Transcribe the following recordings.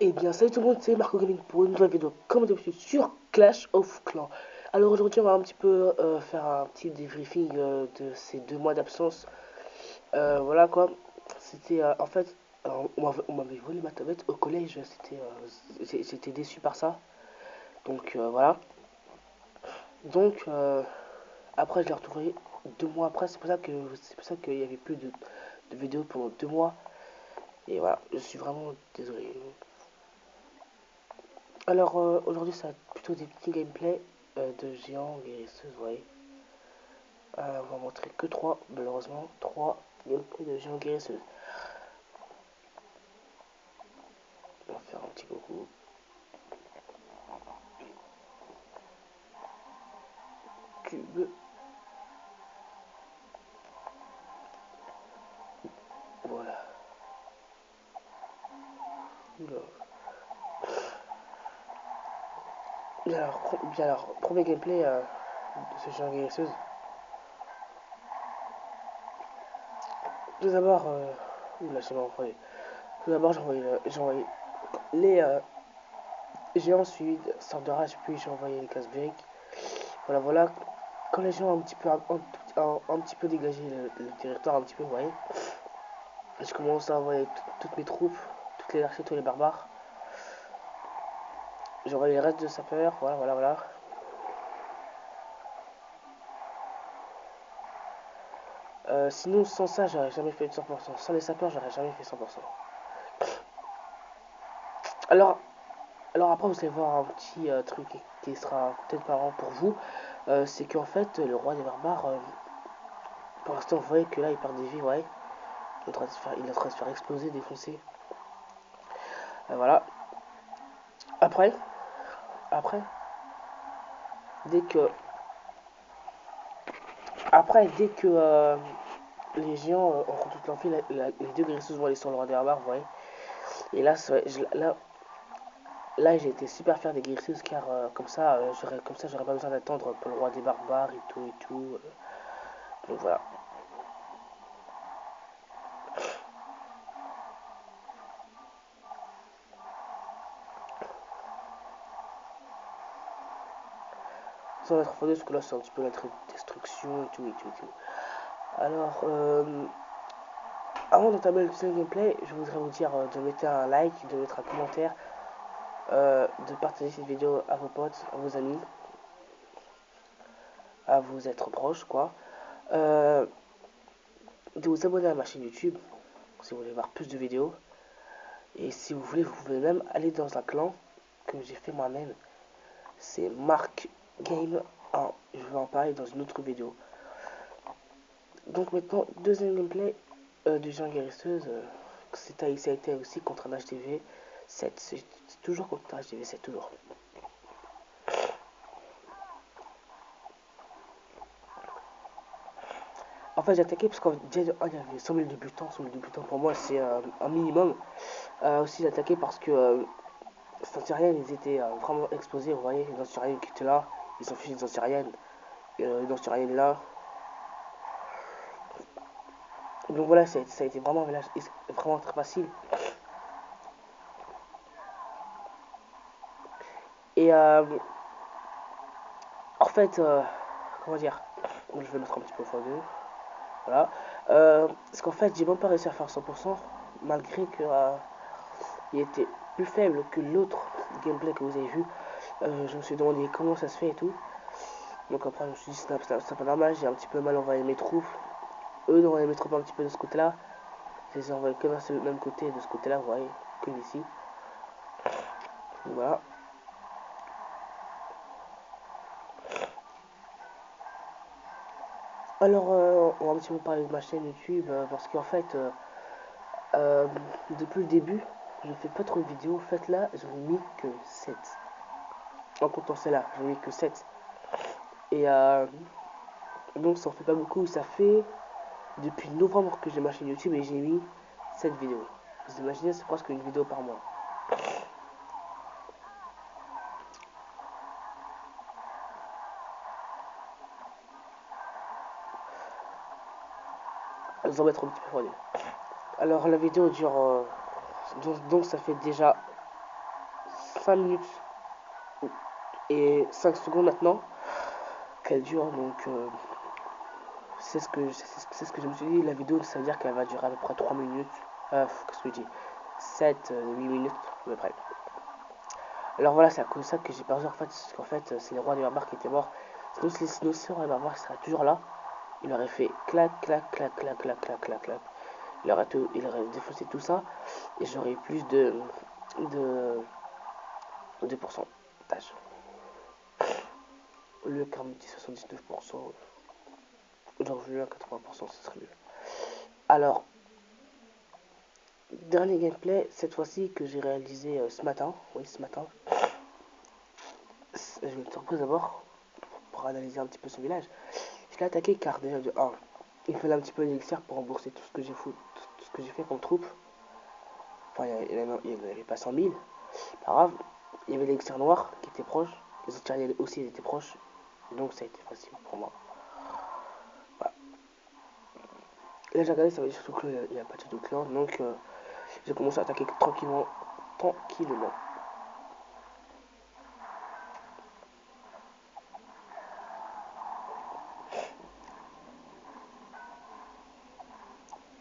Eh bien, salut tout le monde, c'est Marco Gaming pour une nouvelle vidéo, comme d'habitude, sur Clash of Clans. Alors aujourd'hui, on va un petit peu faire un petit débriefing de ces 2 mois d'absence. Voilà quoi, c'était en fait, on m'avait volé ma tablette au collège, j'étais déçu par ça. Donc voilà. Donc après, je l'ai retrouvé 2 mois après, c'est pour ça qu'il n'y avait plus de vidéos pendant 2 mois. Et voilà, je suis vraiment désolé. Alors aujourd'hui ça va être plutôt des petits gameplays de géants guérisseuses, vous voyez. On va montrer que 3, malheureusement, 3 gameplays de géants guérisseuses. On va faire un petit coucou. Cube, voilà. Oula. Bien alors, premier gameplay de ce géant guérisseuse. Tout d'abord, oula, j'ai mal envoyé. Tout d'abord, j'ai envoyé les géants suivis de sorte de rage, puis j'ai envoyé les casse-briques. Voilà, voilà. Quand les gens ont un petit peu dégagé le territoire, un petit peu, vous voyez, je commence à envoyer toutes mes troupes, toutes les archers, tous les barbares. J'ai envoyé les restes de sapeurs, voilà, voilà, voilà. Sinon, sans ça, j'aurais jamais fait de 100%. Sans les sapeurs, j'aurais jamais fait 100%. Alors, alors après, vous allez voir un petit truc qui sera peut-être marrant pour vous. C'est qu'en fait, le roi des barbares, pour l'instant, vous voyez que là, il perd des vies, ouais. Il est en train de se faire exploser, défoncer. Voilà. Après, après, dès que, dès que les géants auront toute leur vie, les deux guérisseuses vont aller sur le roi des barbares, vous voyez. Et là, là, j'ai été super fier des guérisseuses car j'aurais pas besoin d'attendre pour le roi des barbares et tout et tout. Donc voilà. Sans être fondé, parce que là c'est un petit peu la destruction et tout et tout et tout. Alors, avant d'entamer le deuxième gameplay, je voudrais vous dire de mettre un like, de mettre un commentaire, de partager cette vidéo à vos potes, à vos amis, à vous être proches quoi. Euh, de vous abonner à ma chaîne YouTube si vous voulez voir plus de vidéos. Et si vous voulez, vous pouvez même aller dans un clan que j'ai fait moi-même. C'est Mark Game 1. Je vais en parler dans une autre vidéo. Donc maintenant, deuxième gameplay du genre guérisseuse. Ça a été aussi contre un HDV 7. C'est toujours contre un HDV 7, toujours. En fait, j'ai attaqué parce qu'il y avait 100 000 débutants. 100 000 débutants pour moi, c'est un minimum. Aussi, j'ai attaqué parce que les Ansyriens, ils étaient vraiment exposés. Vous voyez, les Ansyriens qui étaient là, ils ont fait les Ansyriennes. Une Ansyrienne là. Donc voilà, ça a été vraiment, vraiment très facile. Et en fait, comment dire, je vais mettre un petit peu au fond d'eux. Voilà. Parce qu'en fait, j'ai même pas réussi à faire 100%, malgré que il était plus faible que l'autre gameplay que vous avez vu. Je me suis demandé comment ça se fait et tout. Donc après, je me suis dit, c'est pas normal, j'ai un petit peu mal envoyé mes troupes. Eux, ils ont envoyé mes troupes un petit peu de ce côté-là. Je les ai envoyés que d'un seul même côté, de ce côté-là, vous voyez, que d'ici. Voilà. Alors, on va un petit peu parler de ma chaîne YouTube, parce qu'en fait, euh, depuis le début, je fais pas trop de vidéos. En fait, là, j'en ai mis que 7. En comptant celle-là, j'en ai mis que 7. Et donc, ça en fait pas beaucoup. Ça fait depuis novembre que j'ai ma chaîne YouTube et j'ai mis 7 vidéos. Vous imaginez, c'est presque une vidéo par mois. Je vais en mettre un petit peu fourni. Alors, la vidéo dure. Donc, ça fait déjà 5 minutes et 5 secondes maintenant qu'elle dure. Donc c'est ce que je me suis dit. La vidéo, ça veut dire qu'elle va durer à peu près 3 minutes. Qu'est-ce que je dis, 7 8 minutes à peu près. Alors voilà, c'est à cause de ça que j'ai perdu en fait. Parce qu'en fait, c'est les rois des barbares qui étaient morts. Sinon ces rois des barbares seraient toujours là. Il aurait fait clac, clac, clac, clac, clac, clac, clac, clac. Il aurait défoncé tout ça. Et j'aurais plus de, de pourcentage. Au lieu qu'un petit 79%, genre je à 80%, ce serait mieux. Alors, dernier gameplay, cette fois-ci que j'ai réalisé ce matin. Oui, ce matin. Je vais me surprise d'abord pour analyser un petit peu ce village. Je l'ai attaqué car déjà de 1, il fallait un petit peu d'élixir pour rembourser tout ce que j'ai fait comme troupe. Enfin, il n'y avait pas 100 000. Pas grave. Il y avait l'élixir noir qui était proche. Les autres charniers aussi étaient proches. Donc ça a été facile pour moi. Voilà. Là j'ai regardé, ça veut dire surtout qu'il n'y a pas de clan. Donc j'ai commencé à attaquer tranquillement. Tranquillement.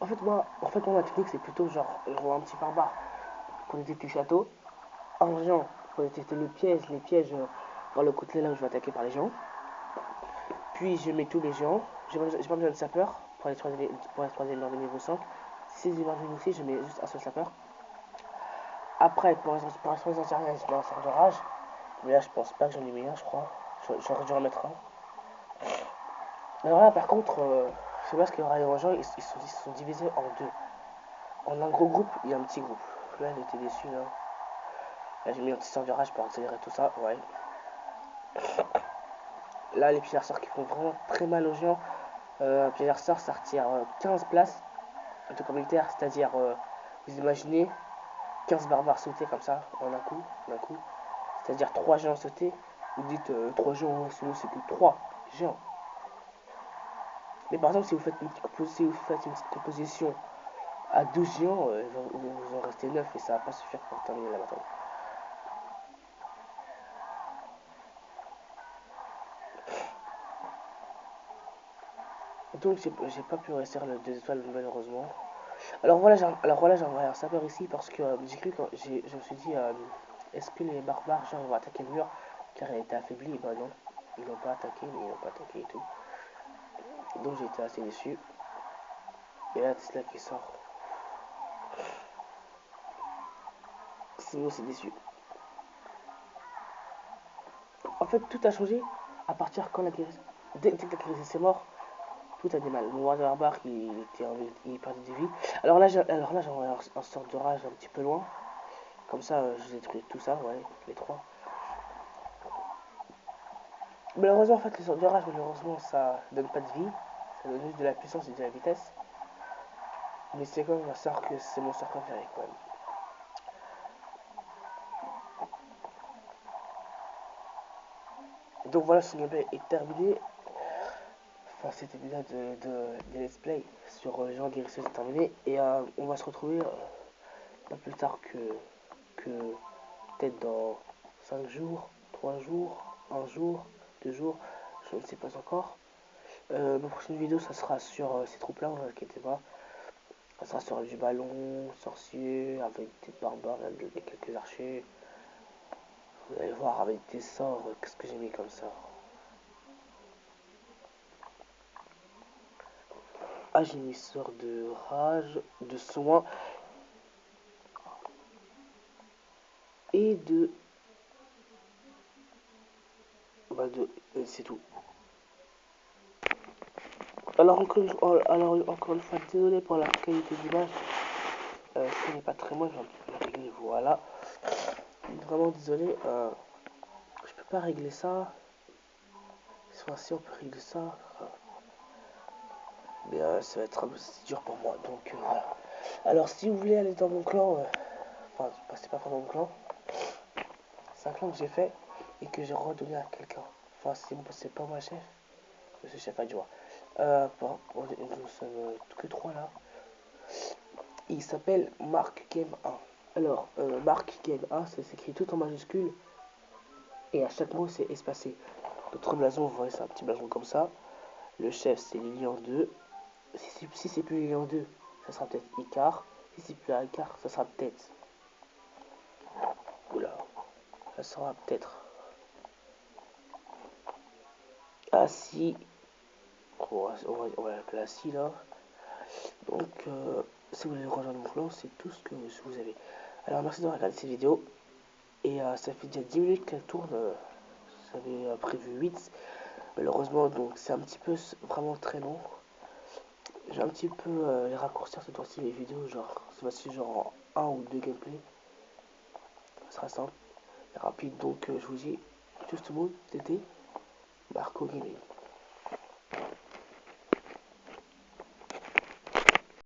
En fait, moi ma technique c'est plutôt genre, je vois un petit barbare pour détecter le château. Un géant pour détecter les pièges dans le côté là où je vais attaquer par les géants. Puis je mets tous les géants. J'ai pas besoin de sapeur pour les troisième lors de niveau 5. Si c'est des niveau 6, je mets juste un seul sapeur. Après, pour les troisième arrières, je mets un sort de rage. Mais là, je pense pas que j'en ai mis un, je crois. J'aurais dû en mettre un. Alors là, par contre, je sais pas ce qu'il y aura les gens, ils sont divisés en deux. En un gros groupe et un petit groupe. Là, il était déçu, là. Là, j'ai mis un petit sort de rage pour accélérer tout ça, ouais. Là, les pieds sorts qui font vraiment très mal aux gens. Pieds sorts, ça retire 15 places de militaire, c'est-à-dire, vous imaginez, 15 barbares sautés comme ça, en un coup, C'est-à-dire 3 géants sautés. Vous dites 3 géants, sinon c'est que 3 géants. Mais par exemple, si vous faites une petite composition à 12 géants, vous en restez 9 et ça va pas suffire pour terminer la bataille. Donc j'ai pas pu réussir le 2 étoiles malheureusement. Alors voilà, j'ai envoyé un sapeur ici parce que j'ai cru quand je me suis dit est-ce que les barbares genre ils vont attaquer le mur car il a été affaibli. Et ben non, ils n'ont pas attaqué, mais ils n'ont pas attaqué et tout. Donc j'ai été assez déçu. Et là Tesla qui sort. Sinon c'est déçu. En fait tout a changé à partir quand la guérison. Dès que la guérison c'est mort, tout a des mal. Mon roi de barbare il perdait des vies. Alors là j'ai envoyé un sort de rage un petit peu loin. Comme ça je détruis tout ça, ouais, les trois. Malheureusement, en fait, les sorts de rage, malheureusement, ça donne pas de vie. Ça donne juste de la puissance et de la vitesse. Mais c'est quand même un sort que c'est mon sort préféré, quand même. Donc voilà, ce gameplay est terminé. Enfin, cet épisode de Let's Play sur les gens guérisseurs est terminé. Et on va se retrouver pas plus tard que peut-être dans 5 jours, 3 jours, 1 jour, 2 jours. Je ne sais pas encore. Ma prochaine vidéo, ça sera sur ces troupes-là, ne vous inquiétez pas. Ça sera sur du ballon, sorcier, avec des barbares et quelques archers. Vous allez voir avec des sorts, qu'est-ce que j'ai mis comme sort. Ah, j'ai mis sort de rage, de soin et de... Bah c'est tout. Alors encore une fois, désolé pour la qualité d'image. Ce n'est pas très moi, je vais un petit peu régler, voilà. Vraiment désolé, je peux pas régler ça. Soit si on peut régler ça. Mais ça va être un peu dur pour moi, donc voilà. Alors si vous voulez aller dans mon clan, enfin c'est pas vraiment mon clan, c'est un clan que j'ai fait et que j'ai redonné à quelqu'un. Enfin c'est pas moi chef, c'est chef adjoint. Nous sommes que trois là. Il s'appelle Mark Game 1. Alors, Marc Game A, ça s'écrit tout en majuscule. Et à chaque mot, c'est espacé. Notre blason, vous voyez, c'est un petit blason comme ça. Le chef, c'est Lilian 2. Si c'est plus Lilian 2, ça sera peut-être Icar. Si c'est plus Icar, ça sera peut-être... Oula, ça sera peut-être... Assis. On va l'appeler Assis là. Donc, si vous voulez rejoindre mon clan, c'est tout ce que vous avez. Alors, merci d'avoir regardé cette vidéo. Et ça fait déjà 10 minutes qu'elle tourne. J'avais prévu 8. Malheureusement, donc c'est un petit peu vraiment très long. Je vais un petit peu les raccourcir cette fois-ci les vidéos. Genre, c'est fois-ci genre en 1 ou 2 gameplays. Ça sera simple et rapide. Donc, je vous dis, tout le monde, c'était Marco Gaming.